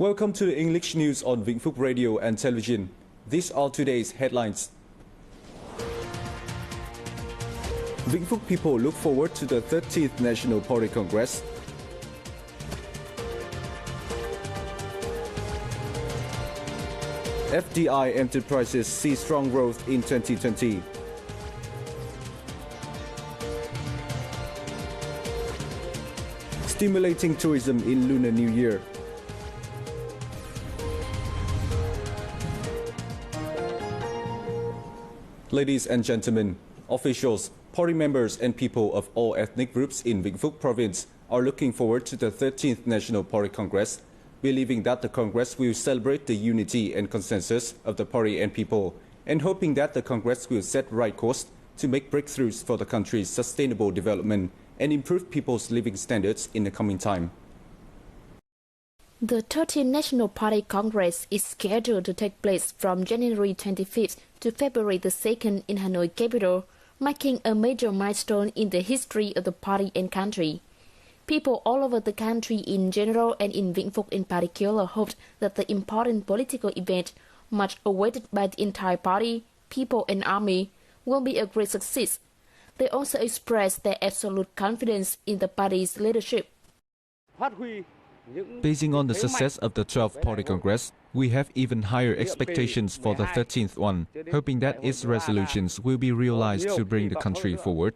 Welcome to the English news on Vĩnh Phúc Radio and Television. These are today's headlines. Vĩnh Phúc people look forward to the 13th National Party Congress. FDI enterprises see strong growth in 2020. Stimulating tourism in Lunar New Year. Ladies and gentlemen, officials, party members and people of all ethnic groups in Vĩnh Phúc province are looking forward to the 13th National Party Congress, believing that the Congress will celebrate the unity and consensus of the party and people, and hoping that the Congress will set right course to make breakthroughs for the country's sustainable development and improve people's living standards in the coming time. The 13th National Party Congress is scheduled to take place from January 25th to February the 2nd in Hanoi capital, marking a major milestone in the history of the party and country. People all over the country in general and in Vĩnh Phúc in particular hoped that the important political event, much awaited by the entire party, people and army, will be a great success. They also expressed their absolute confidence in the party's leadership. Basing on the success of the 12th Party Congress, we have even higher expectations for the 13th one, hoping that its resolutions will be realized to bring the country forward.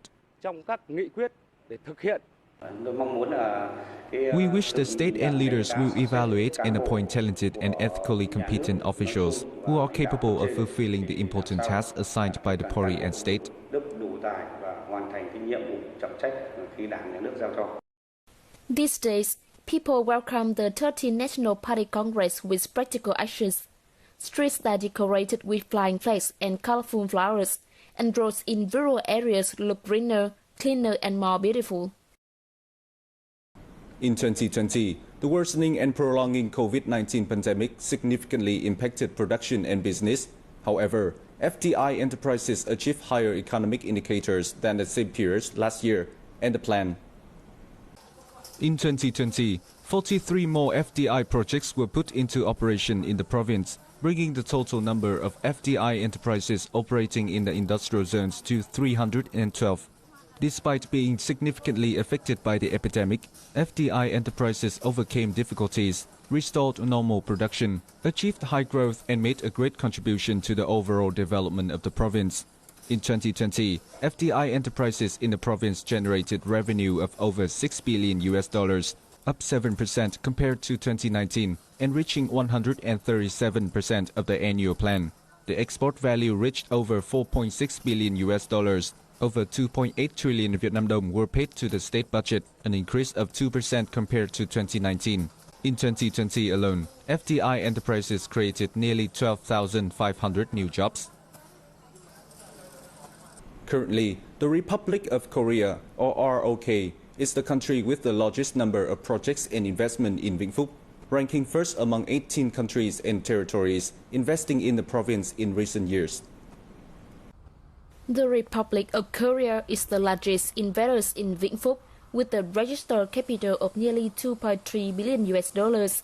We wish the state and leaders will evaluate and appoint talented and ethically competent officials who are capable of fulfilling the important tasks assigned by the party and state. These days, people welcome the 13th National Party Congress with practical actions. Streets are decorated with flying flags and colorful flowers, and roads in rural areas look greener, cleaner and more beautiful. In 2020, the worsening and prolonging COVID-19 pandemic significantly impacted production and business. However, FDI enterprises achieved higher economic indicators than the same period last year and the plan. In 2020, 43 more FDI projects were put into operation in the province, bringing the total number of FDI enterprises operating in the industrial zones to 312. Despite being significantly affected by the epidemic, FDI enterprises overcame difficulties, restored normal production, achieved high growth and made a great contribution to the overall development of the province. In 2020, FDI enterprises in the province generated revenue of over $6 billion, up 7% compared to 2019, and reaching 137% of the annual plan. The export value reached over $4.6 billion. Over 2.8 trillion Vietnam dong were paid to the state budget, an increase of 2% compared to 2019. In 2020 alone, FDI enterprises created nearly 12,500 new jobs. Currently, the Republic of Korea, or ROK, is the country with the largest number of projects and investment in Vĩnh Phúc, ranking first among 18 countries and territories investing in the province in recent years. The Republic of Korea is the largest investor in Vĩnh Phúc, with a registered capital of nearly $2.3 billion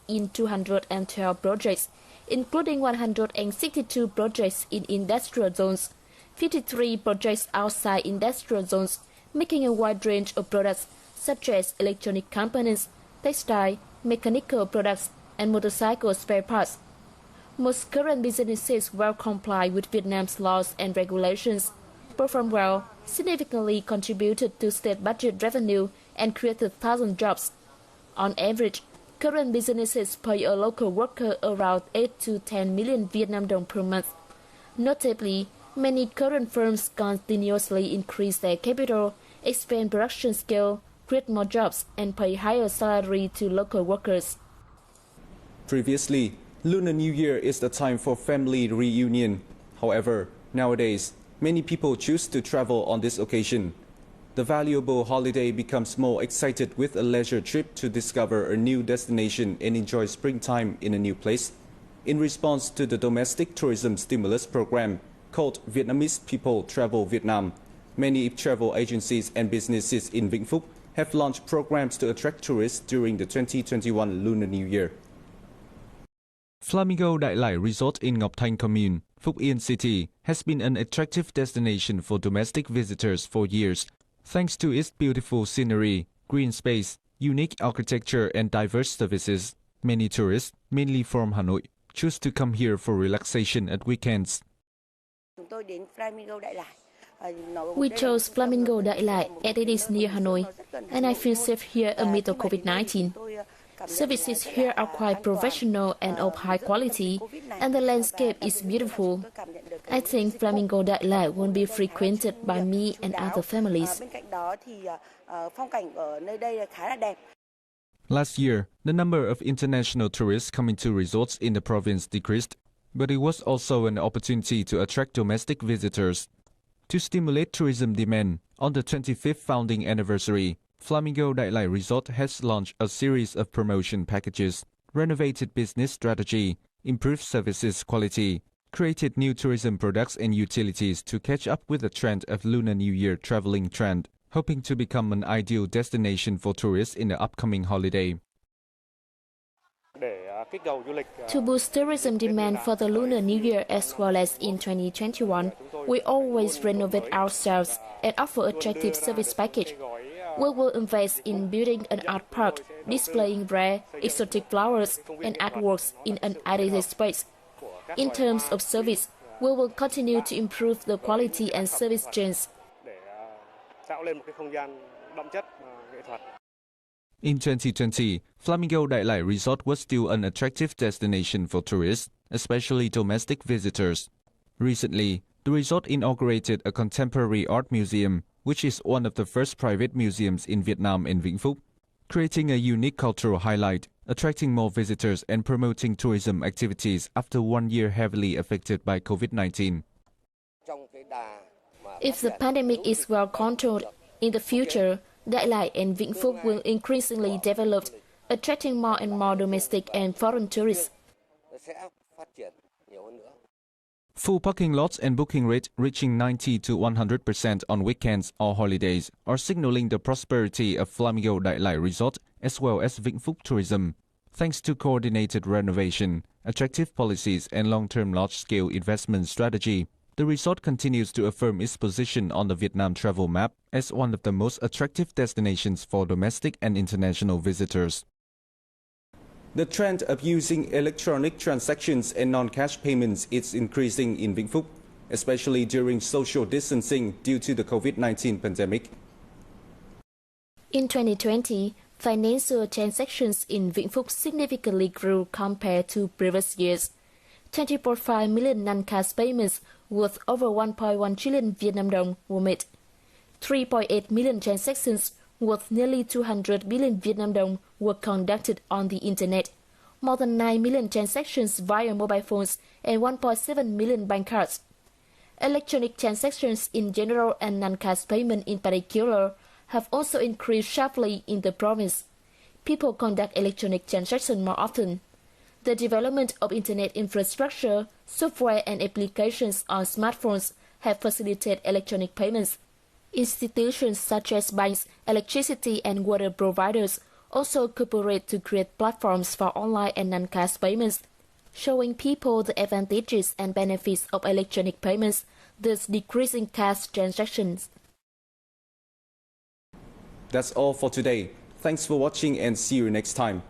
in 212 projects, including 162 projects in industrial zones, 53 projects outside industrial zones, making a wide range of products such as electronic components, textile, mechanical products, and motorcycle spare parts. Most current businesses well comply with Vietnam's laws and regulations, performed well, significantly contributed to state budget revenue, and created 1,000 jobs. On average, current businesses pay a local worker around 8 to 10 million Vietnam dong per month. Notably, many current firms continuously increase their capital, expand production scale, create more jobs, and pay higher salary to local workers. Previously, Lunar New Year is the time for family reunion. However, nowadays, many people choose to travel on this occasion. The valuable holiday becomes more excited with a leisure trip to discover a new destination and enjoy springtime in a new place. In response to the domestic tourism stimulus program called Vietnamese People Travel Vietnam, many travel agencies and businesses in Vĩnh Phúc have launched programs to attract tourists during the 2021 Lunar New Year. Flamingo Đại Lai Resort in Ngọc Thanh Commune, Phúc Yên City, has been an attractive destination for domestic visitors for years, thanks to its beautiful scenery, green space, unique architecture and diverse services. Many tourists, mainly from Hanoi, choose to come here for relaxation at weekends. We chose Flamingo Đại Lai as it is near Hanoi, and I feel safe here amid the COVID-19. Services here are quite professional and of high quality, and the landscape is beautiful. I think Flamingo Đại Lai won't be frequented by me and other families. Last year, the number of international tourists coming to resorts in the province decreased, but it was also an opportunity to attract domestic visitors. To stimulate tourism demand, on the 25th founding anniversary, Flamingo Đại Lai Resort has launched a series of promotion packages, renovated business strategy, improved services quality, created new tourism products and utilities to catch up with the trend of Lunar New Year traveling trend, hoping to become an ideal destination for tourists in the upcoming holiday. To boost tourism demand for the Lunar New Year as well as in 2021, we always renovate ourselves and offer attractive service package. We will invest in building an art park, displaying rare, exotic flowers and artworks in an edited space. In terms of service, we will continue to improve the quality and service chains. In 2020, Flamingo Đại Lai Resort was still an attractive destination for tourists, especially domestic visitors. Recently, the resort inaugurated a contemporary art museum, which is one of the first private museums in Vietnam and Vĩnh Phúc, creating a unique cultural highlight, attracting more visitors and promoting tourism activities after 1 year heavily affected by COVID-19. If the pandemic is well controlled, in the future, Đại Lai and Vĩnh Phúc will increasingly develop, attracting more and more domestic and foreign tourists. Full parking lots and booking rate reaching 90 to 100% on weekends or holidays are signaling the prosperity of Flamingo Đại Lai Resort as well as Vĩnh Phúc tourism. Thanks to coordinated renovation, attractive policies and long-term large-scale investment strategy, the resort continues to affirm its position on the Vietnam travel map as one of the most attractive destinations for domestic and international visitors. The trend of using electronic transactions and non-cash payments is increasing in Vĩnh Phúc, especially during social distancing due to the COVID-19 pandemic. In 2020, financial transactions in Vĩnh Phúc significantly grew compared to previous years. 20.5 million non-cash payments worth over 1.1 trillion Vietnam dong were made. 3.8 million transactions worth nearly 200 billion Vietnam dong were conducted on the internet. More than 9 million transactions via mobile phones and 1.7 million bank cards. Electronic transactions in general and non-cash payment in particular have also increased sharply in the province. People conduct electronic transactions more often. The development of internet infrastructure, software and applications on smartphones have facilitated electronic payments. Institutions such as banks, electricity and water providers also cooperate to create platforms for online and non-cash payments, showing people the advantages and benefits of electronic payments, thus decreasing cash transactions. That's all for today. Thanks for watching and see you next time.